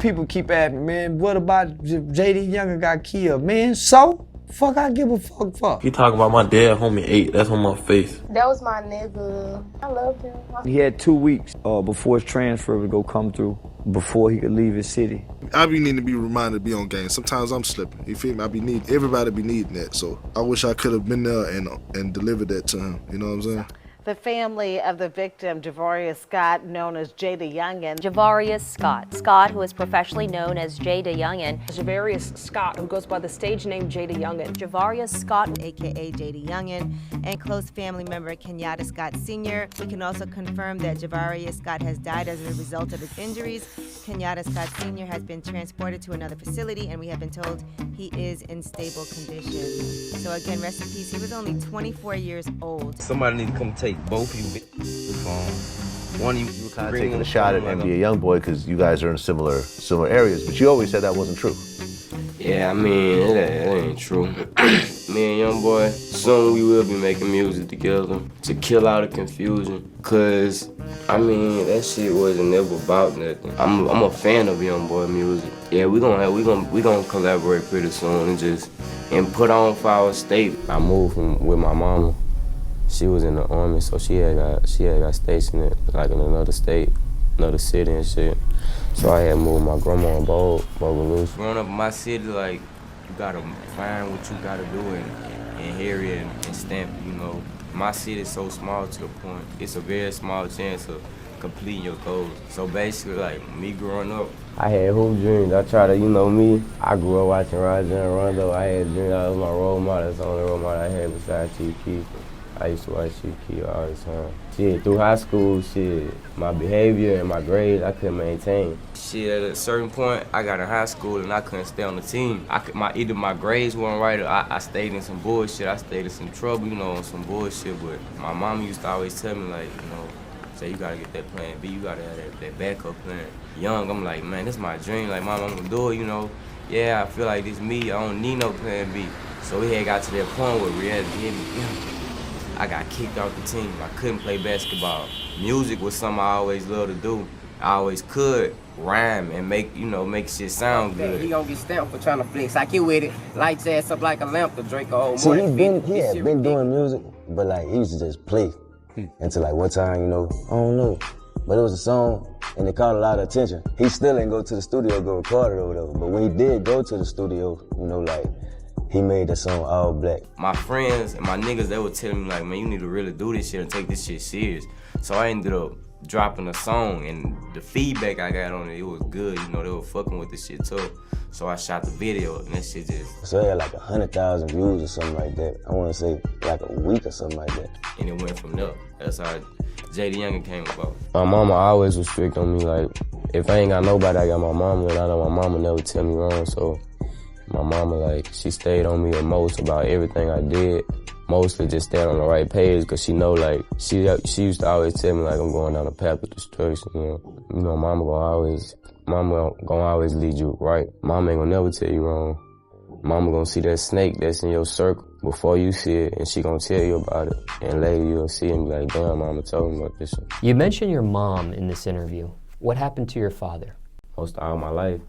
People keep asking, man, what about Jaydayoungan got killed? Man, so? Fuck I give a fuck for. He talking about my dad, homie 8. That's on my face. That was my nigga. I loved him. He had 2 weeks before his transfer would go come through, before he could leave his city. I be needing to be reminded to be on game. Sometimes I'm slipping. You feel me? Everybody be needing that. So I wish I could have been there and delivered that to him. You know what I'm saying? The family of the victim, Javarius Scott, known as Jaydayoungan. Javarius Scott. Scott, who is professionally known as Jaydayoungan. Javarius Scott, who goes by the stage name Jaydayoungan. Javarius Scott, a.k.a. Jaydayoungan, and close family member Kenyatta Scott Sr. We can also confirm that Javarius Scott has died as a result of his injuries. Kenyatta Scott Sr. has been transported to another facility, and we have been told he is in stable condition. So again, rest in peace. He was only 24 years old. Somebody need to come take both of you one of you kind of taking a shot at NBA Youngboy because you guys are in similar areas, but you always said that wasn't true. Yeah, I mean, it ain't true. Me and Youngboy, soon we will be making music together to kill all the confusion. Cause, I mean, that shit wasn't never about nothing. I'm a fan of Youngboy music. Yeah, we gonna collaborate pretty soon and put on for our state. I moved with my mama. She was in the army, so she had got stationed like in another state, another city and shit. So I had moved my grandma in Bogalusa. Growing up in my city, like, you gotta find what you gotta do and hear it and stamp it, you know. My city is so small to the point, it's a very small chance of completing your goals. So basically, like, me growing up, I had hoop dreams. I try to, you know me, I grew up watching Roger and Rondo. I had dreams. That was my role model. That's the only role model I had besides Chief Keef. I used to watch Chief Keef all the time. Shit, through high school, shit, my behavior and my grades, I couldn't maintain. Shit, at a certain point, I got in high school and I couldn't stay on the team. Either my grades weren't right or I stayed in some bullshit. I stayed in some trouble, you know, on some bullshit. But my mom used to always tell me, like, you know, say you gotta get that plan B, you gotta have that backup plan. Young, I'm like, man, this is my dream. Like, mom, I'm gonna do it, you know. Yeah, I feel like this me, I don't need no plan B. So we had got to that point where reality hit me. I got kicked off the team. I couldn't play basketball. Music was something I always loved to do. I always could rhyme and make shit sound good. He gonna get stamped for trying to flex. I get with it, lights ass up like a lamp to drink a whole See, morning. he had been doing music, but like he used to just play. Until like one time, you know, I don't know. But it was a song and it caught a lot of attention. He still ain't go to the studio, go record it or whatever. But when he did go to the studio, you know, like, he made the song all black. My friends and my niggas, they were telling me like, man, you need to really do this shit and take this shit serious. So I ended up dropping a song and the feedback I got on it was good. You know, they were fucking with the shit too. So I shot the video and that shit just... So it had like 100,000 views or something like that. I wanna say like a week or something like that. And it went from there. That's how Jaydayoungan came about. My mama always was strict on me, like, if I ain't got nobody, I got my mama, and I know my mama never tell me wrong, so my mama, like, she stayed on me the most about everything I did. Mostly just staying on the right page, cause she know, like, she used to always tell me, like, I'm going down a path of destruction, you know. You know, mama gonna always lead you right. Mama ain't gonna never tell you wrong. Mama gonna see that snake that's in your circle before you see it, and she gonna tell you about it. And later you'll see it and be like, damn, mama told me about this shit. You mentioned your mom in this interview. What happened to your father? Most of all my life,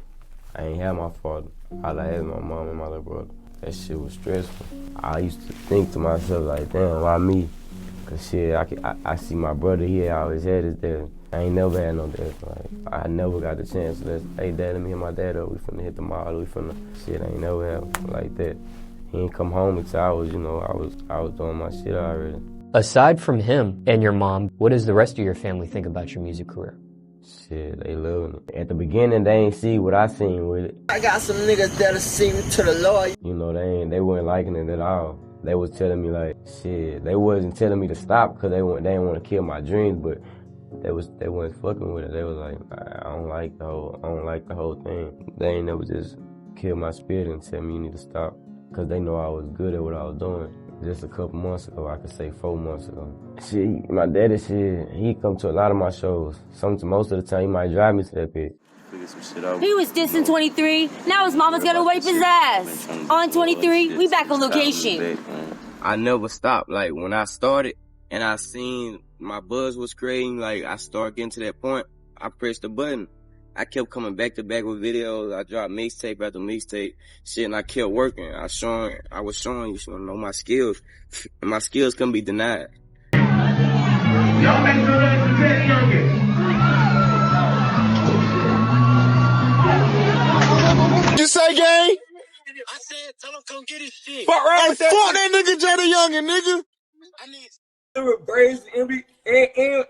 I ain't had my father. All I had was my mom and my little brother. That shit was stressful. I used to think to myself, like, damn, why me? Cause shit, I see my brother here, I always had his dad. I ain't never had no dad. Like, I never got the chance to hey, dad, let me hit my dad up. We finna hit the mall, we finna, shit, I ain't never had like that. He ain't come home until I was, you know, I was doing my shit already. Aside from him and your mom, what does the rest of your family think about your music career? Shit, they loving it. At the beginning, they ain't see what I seen with it. I got some niggas that'll sing to the Lord. You know, they weren't liking it at all. They was telling me like, shit, they wasn't telling me to stop because they didn't want to kill my dreams, but they weren't fucking with it. They was like, I don't like the whole thing. They ain't never just kill my spirit and tell me you need to stop because they know I was good at what I was doing. Just a couple months ago, I could say 4 months ago. Shit, my daddy, shit, he come to a lot of my shows. Most of the time, he might drive me to that pit. He was dissing 23, now his mama's gonna wipe his ass. On 23, we back on location. I never stopped. Like, when I started and I seen my buzz was creating, like, I started getting to that point, I pressed the button. I kept coming back to back with videos. I dropped mixtape after mixtape, shit, and I kept working. I was showing you, know my skills, and my skills couldn't be denied. Y'all make sure that's the Jaydayoungan. You say, gang? I said, tell him come get his shit. Fuck right with that. Fuck that nigga Jaydayoungan, nigga. I need Braids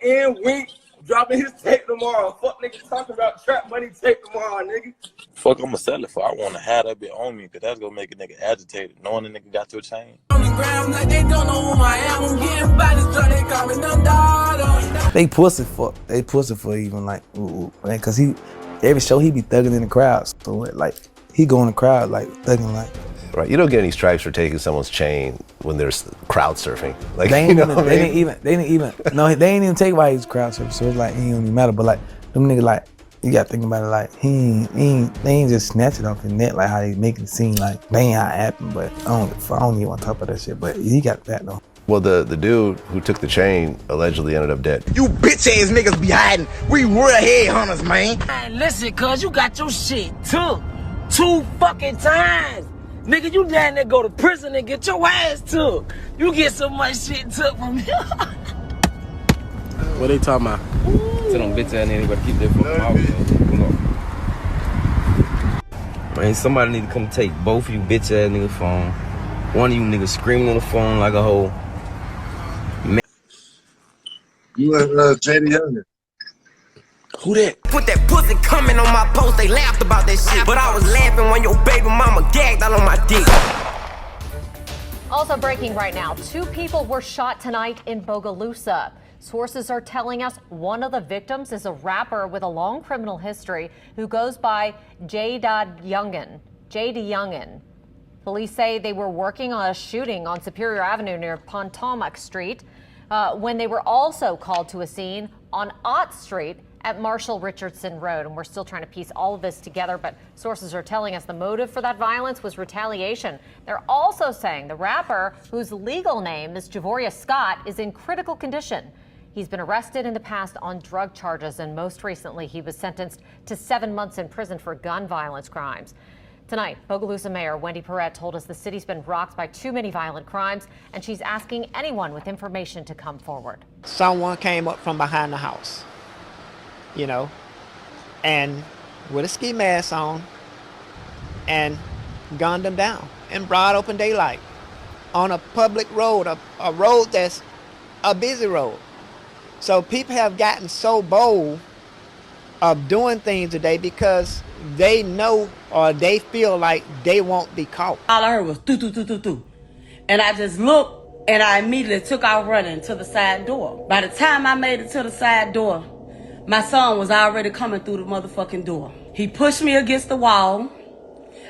and Wink dropping his tape tomorrow. Fuck niggas talking about trap money tape tomorrow, nigga. Fuck, I'ma sell it for. I wanna have that bit on me, cause that's gonna make a nigga agitated, knowing the nigga got to a chain. on the ground like they don't know who I am. I'm getting bodies, so they call me them dog. They pussy for even like, man, cause every show he be thugging in the crowd. So like, he go in the crowd like thugging like. Right, you don't get any stripes for taking someone's chain when there's crowd surfing. Like They you ain't know they didn't even take why he was crowd surfing. So it's like, he don't even matter. But like, them niggas like, you gotta think about it like, they ain't just snatch it off the net like how they make it seem like they ain't how it happened. But I don't even want to talk about that shit. But he got that though. Well, the dude who took the chain allegedly ended up dead. You bitch ass niggas be hiding. We real headhunters, man. Man, listen, cuz you got your shit took 2 fucking times. Nigga, you down there go to prison and get your ass took. You get so much shit took from me. What they talking about? So them bitch ass niggas better keep their fucking mouth. Man, somebody need to come take both of you bitch ass niggas phone. One of you niggas screaming on the phone like a hoe. You and Jaydayoungan. Who that? Put that pussy coming on my post, they laughed about that shit. But I was laughing when your baby mama gagged out on my dick. Also breaking right now, 2 people were shot tonight in Bogalusa. Sources are telling us one of the victims is a rapper with a long criminal history who goes by Jaydayoungan. Police say they were working on a shooting on Superior Avenue near Pontomac Street when they were also called to a scene on Ott Street at Marshall Richardson Road. And we're still trying to piece all of this together, but sources are telling us the motive for that violence was retaliation. They're also saying the rapper, whose legal name is Javoria Scott, is in critical condition. He's been arrested in the past on drug charges, and most recently he was sentenced to 7 months in prison for gun violence crimes. Tonight, Bogalusa Mayor Wendy Perret told us the city's been rocked by too many violent crimes, and she's asking anyone with information to come forward. Someone came up from behind the house, you know, and with a ski mask on, and gunned them down in broad open daylight on a public road, a road that's a busy road. So people have gotten so bold of doing things today because they know or they feel like they won't be caught. All I heard was do. And I just looked and I immediately took off running to the side door. By the time I made it to the side door, my son was already coming through the motherfucking door. He pushed me against the wall.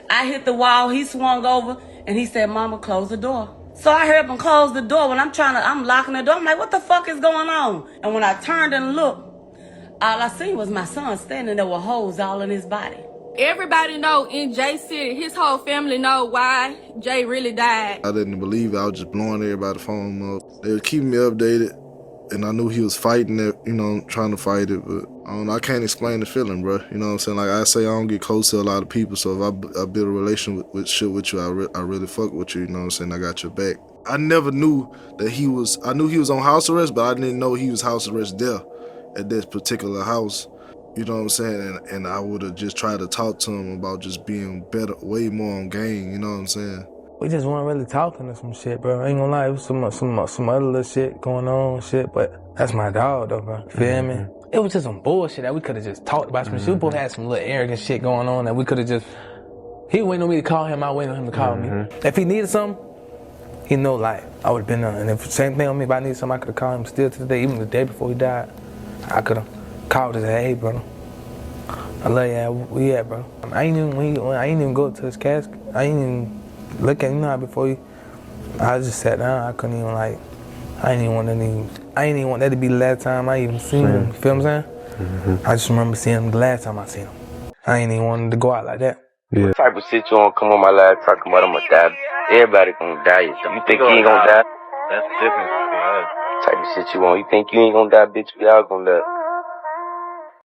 I hit the wall, he swung over and he said, "Mama, close the door." So I heard him close the door. When I'm locking the door, I'm like, what the fuck is going on? And when I turned and looked, all I seen was my son standing there with holes all in his body. Everybody know in Jay City, his whole family know why Jay really died. I didn't believe it. I was just blowing everybody's phone up. They were keeping me updated, and I knew he was fighting it, you know, trying to fight it, but I don't know, I can't explain the feeling, bro. You know what I'm saying? Like I say, I don't get close to a lot of people, so if I build a relation with you, I really fuck with you, you know what I'm saying? I got your back. I never knew that I knew he was on house arrest, but I didn't know he was house arrest there at this particular house. You know what I'm saying? And I would have just tried to talk to him about just being better, way more on game, you know what I'm saying? We just weren't really talking to some shit, bro. I ain't gonna lie, it was some other little shit going on, shit, but that's my dog, though, bro. Feel me? It was just some bullshit that we could have just talked about. Some shit. We both had some little arrogant shit going on that we could have just. He waiting on me to call him, I waiting on him to call me. If he needed something, he know, like, I would have been there. And if same thing on me, if I needed something, I could have called him still to the day, even the day before he died. I could have called and said, "Hey, brother, I love you. Where you at, bro?" I ain't even go to his casket. I ain't even look at him, before I just sat down. I couldn't even, like, I ain't even want that to be the last time I even seen him. You feel what I'm saying? I just remember seeing him the last time I seen him. I ain't even wanted to go out like that. What type of shit you wanna come on my live talking about I'ma die? Everybody gonna die. You think you ain't gonna die? That's different. What type of shit you want? You think you ain't gonna die, bitch? We all gonna die.